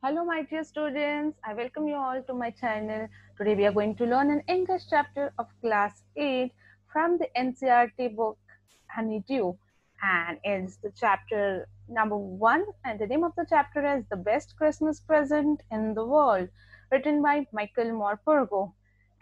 Hello, my dear students. I welcome you all to my channel. Today, we are going to learn an English chapter of class 8 from the NCERT book Honeydew. And it's the chapter number 1. And the name of the chapter is The Best Christmas Present in the World, written by Michael Morpurgo.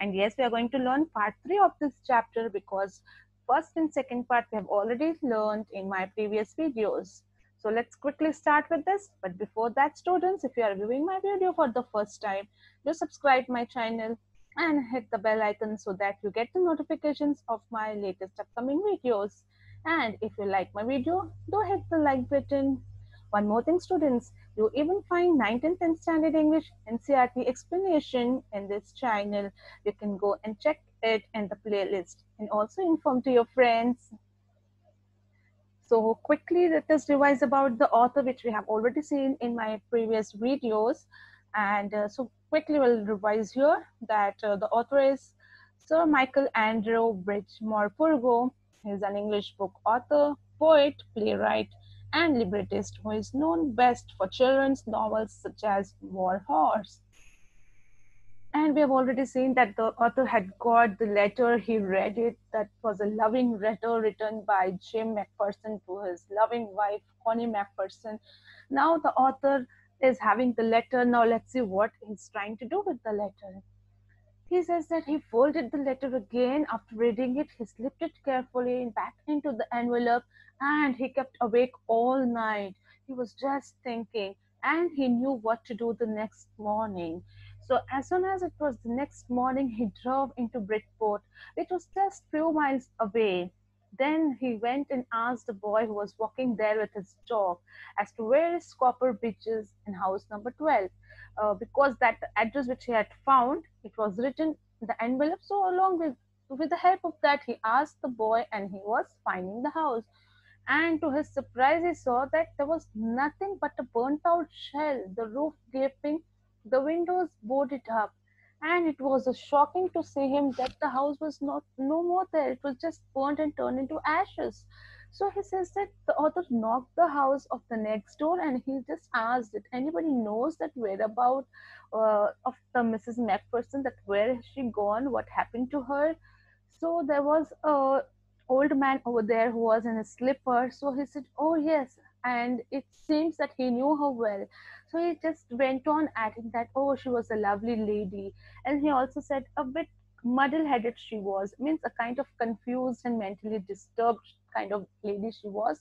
And yes, we are going to learn part 3 of this chapter because first and second part we have already learned in my previous videos. So let's quickly start with this. But before that, students, if you are viewing my video for the first time, do subscribe my channel and hit the bell icon so that you get the notifications of my latest upcoming videos. And if you like my video, do hit the like button. One more thing, students, you even find 9th and 10th standard English NCERT explanation in this channel. You can go and check it in the playlist and also inform to your friends. So quickly, let us revise about the author, which we have already seen in my previous videos. And so quickly we'll revise here that the author is Sir Michael Andrew Bridgemore Purgo. He is an English book author, poet, playwright, and librettist who is known best for children's novels such as War Horse. And we have already seen that the author had got the letter, he read it. That was a loving letter written by Jim McPherson to his loving wife, Connie McPherson. Now the author is having the letter. Now let's see what he's trying to do with the letter. He says that he folded the letter again. After reading it, he slipped it carefully back into the envelope and he kept awake all night. He was just thinking and he knew what to do the next morning. So as soon as it was the next morning, he drove into Bridgeport, which was just few miles away. Then he went and asked the boy who was walking there with his dog as to where is Copper Beaches in house number 12, because that address which he had found, it was written in the envelope. So along with the help of that, he asked the boy and he was finding the house. And to his surprise, he saw that there was nothing but a burnt out shell, the roof gaping, the windows boarded up. And it was shocking to see him that the house was not no more there. It was just burnt and turned into ashes. So he says that the author knocked the house of the next door and he just asked if anybody knows that whereabout of the Mrs. Macpherson, that where has she gone, what happened to her. So there was a old man over there who was in a slipper. So he said, "Oh yes," and it seems that he knew her well. So he just went on adding that, "Oh, she was a lovely lady," and he also said a bit muddle-headed she was, means a kind of confused and mentally disturbed kind of lady she was,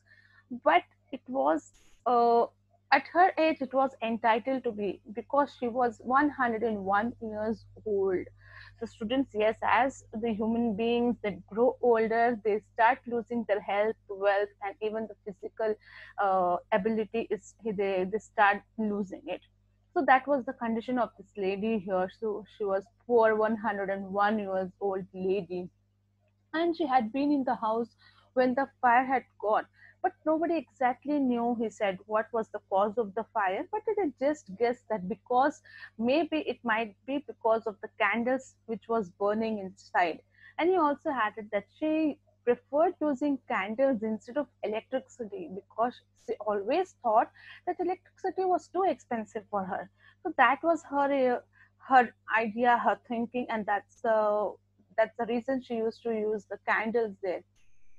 but it was at her age it was entitled to be because she was 101 years old. So students, yes, as the human beings that grow older, they start losing their health, wealth, and even the physical ability is they start losing it. So that was the condition of this lady here. So she was poor 101 years old lady, and she had been in the house when the fire had gone. But nobody exactly knew, he said, what was the cause of the fire, but it had just guessed that because maybe it might be because of the candles which was burning inside. And he also added that she preferred using candles instead of electricity because she always thought that electricity was too expensive for her. So that was her idea, her thinking, and that's the reason she used to use the candles there.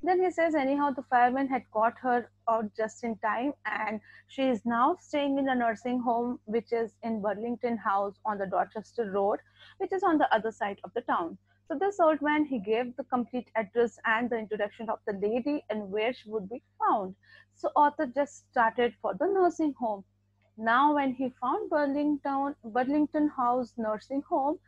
Then he says, anyhow, the fireman had got her out just in time, and she is now staying in a nursing home, which is in Burlington House on the Dorchester Road, which is on the other side of the town. So this old man, he gave the complete address and the introduction of the lady and where she would be found. So author just started for the nursing home. Now, when he found Burlington House nursing home,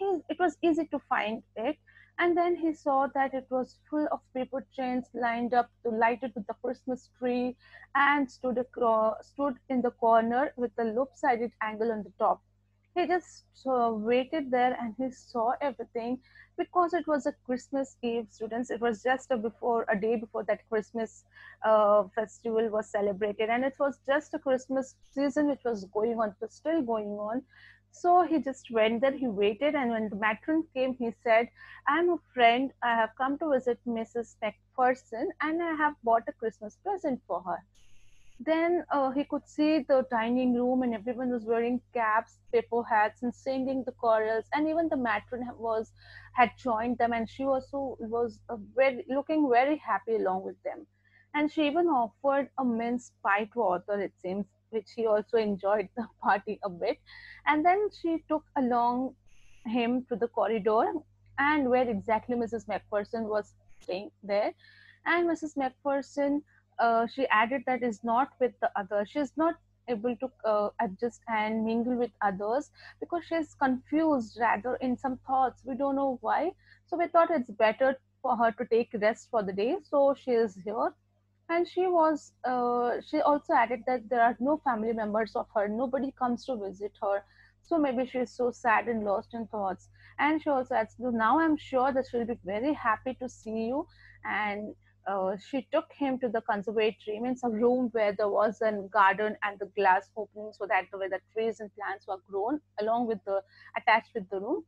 it was easy to find it. And then he saw that it was full of paper chains lined up to light it with the Christmas tree, and stood in the corner with a lopsided angle on the top. He just waited there and he saw everything because it was a Christmas Eve, students. It was just a day before that Christmas festival was celebrated, and it was just a Christmas season which was going on, was still going on. So he just went there, he waited, and when the matron came, he said, "I'm a friend. I have come to visit Mrs. McPherson and I have bought a Christmas present for her." Then he could see the dining room, and everyone was wearing caps, paper hats, and singing the chorus. And even the matron had joined them, and she also was looking very happy along with them. And she even offered a mince pie to Arthur, it seems, which he also enjoyed the party a bit. And then she took along him to the corridor, and where exactly Mrs. Macpherson was staying there. And Mrs. Macpherson, she added, that is not with the others. She is not able to adjust and mingle with others because she is confused rather in some thoughts. We don't know why. So we thought it's better for her to take rest for the day. So she is here. And she also added that there are no family members of her. Nobody comes to visit her. So maybe she is so sad and lost in thoughts. And she also adds, "So now I'm sure that she'll be very happy to see you." And she took him to the conservatory, means a room where there was a garden and the glass opening, so that the way the trees and plants were grown along with the attached with the room.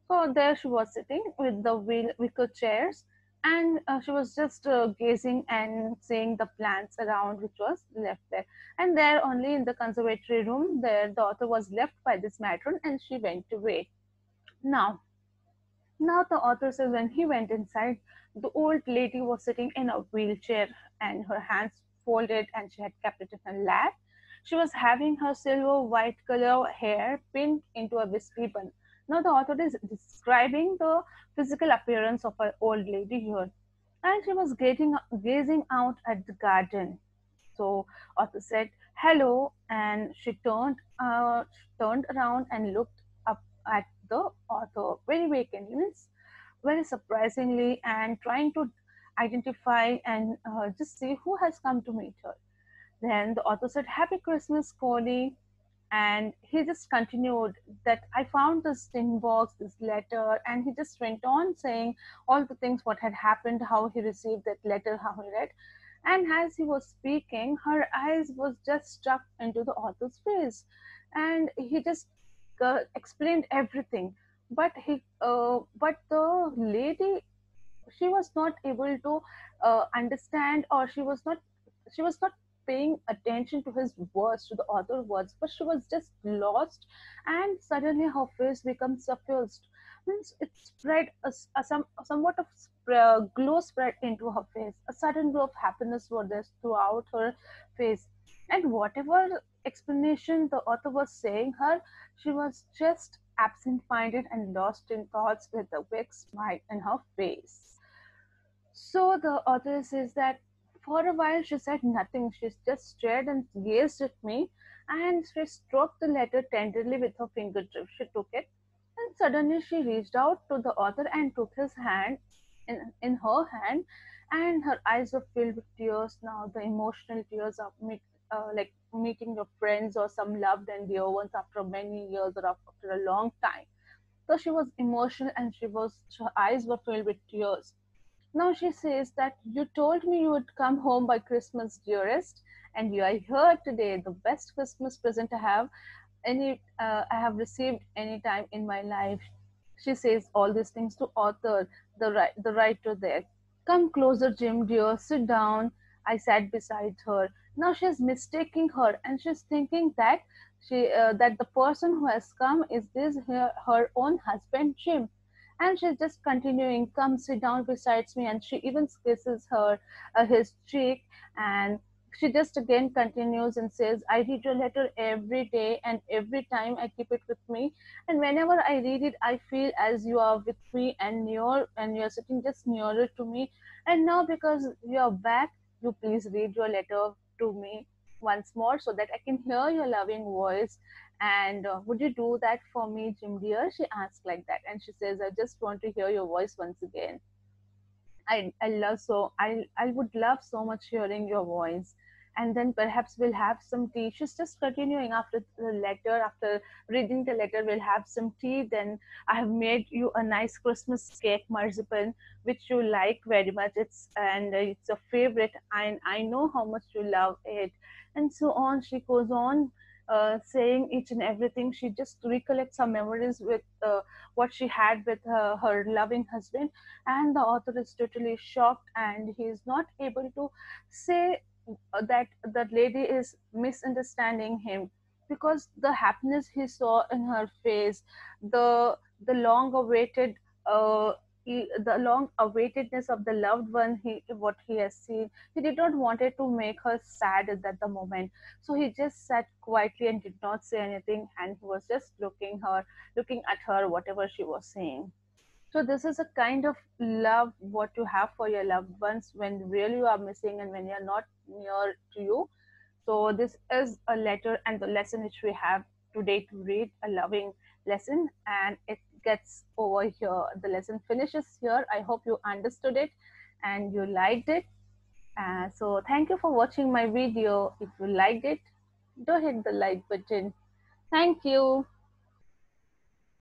So there she was sitting with the wicker chairs, and she was just gazing and seeing the plants around which was left there. And there, only in the conservatory room, there the author was left by this matron, and she went away. Now, now the author says when he went inside, the old lady was sitting in a wheelchair, and her hands folded, and she had kept it in her lap. She was having her silver white color hair pinned into a wispy bun. Now the author is describing the physical appearance of an old lady here, and she was gazing out at the garden. So author said hello, and she turned around and looked up at the author very vacantly, means very surprisingly, and trying to identify and just see who has come to meet her. Then the author said, "Happy Christmas, Cody." And he just continued that I found this tin box, this letter, and he just went on saying all the things what had happened, how he received that letter, how he read. And as he was speaking, her eyes was just struck into the author's face, and he just explained everything. But the lady, she was not able to understand, or she was not paying attention to his words, to the author words, but she was just lost. And suddenly her face becomes suffused, means it spread somewhat of glow spread into her face. A sudden glow of happiness was there throughout her face, and whatever explanation the author was saying her, she was just absent-minded and lost in thoughts with a big smile in her face. So the author says that for a while she said nothing. She just stared and gazed at me, and she stroked the letter tenderly with her fingertips. She took it, and suddenly she reached out to the author and took his hand in her hand, and her eyes were filled with tears now, the emotional tears of like meeting your friends or some loved and dear ones after many years or after a long time. So she was emotional, and her eyes were filled with tears. Now she says that you told me you would come home by Christmas, dearest, and you are here today. The best Christmas present I have received any time in my life. She says all these things to author, the writer there. Come closer, Jim, dear. Sit down. I sat beside her. Now she's mistaking her, and she's thinking that the person who has come is her own husband, Jim. And she's just continuing, "Come sit down beside me," and she even kisses his cheek. And she just again continues and says, "I read your letter every day, and every time I keep it with me, and whenever I read it, I feel as you are with me and you're sitting just nearer to me. And now, because you're back, you please read your letter to me once more so that I can hear your loving voice. And would you do that for me, Jim dear?" She asked like that, and she says, "I just want to hear your voice once again. I would love so much hearing your voice. And then perhaps we'll have some tea." She's just continuing after the letter, after reading the letter, "We'll have some tea. Then I have made you a nice Christmas cake, marzipan, which you like very much. It's a favorite, and I know how much you love it." And so on. She goes on saying each and everything. She just recollects her memories with what she had with her loving husband. And the author is totally shocked, and he is not able to say that that lady is misunderstanding him, because the happiness he saw in her face, the long awaited uh, the long awaitedness of the loved one, he what he has seen, he did not wanted to make her sad at that the moment. So he just sat quietly and did not say anything, and he was just looking at her whatever she was saying. So this is a kind of love what you have for your loved ones when really you are missing and when you're not near to you. So this is a letter and the lesson which we have today to read, a loving lesson, and it gets over here. The lesson finishes here. I hope you understood it and you liked it. So thank you for watching my video. If you liked it, do hit the like button. Thank you.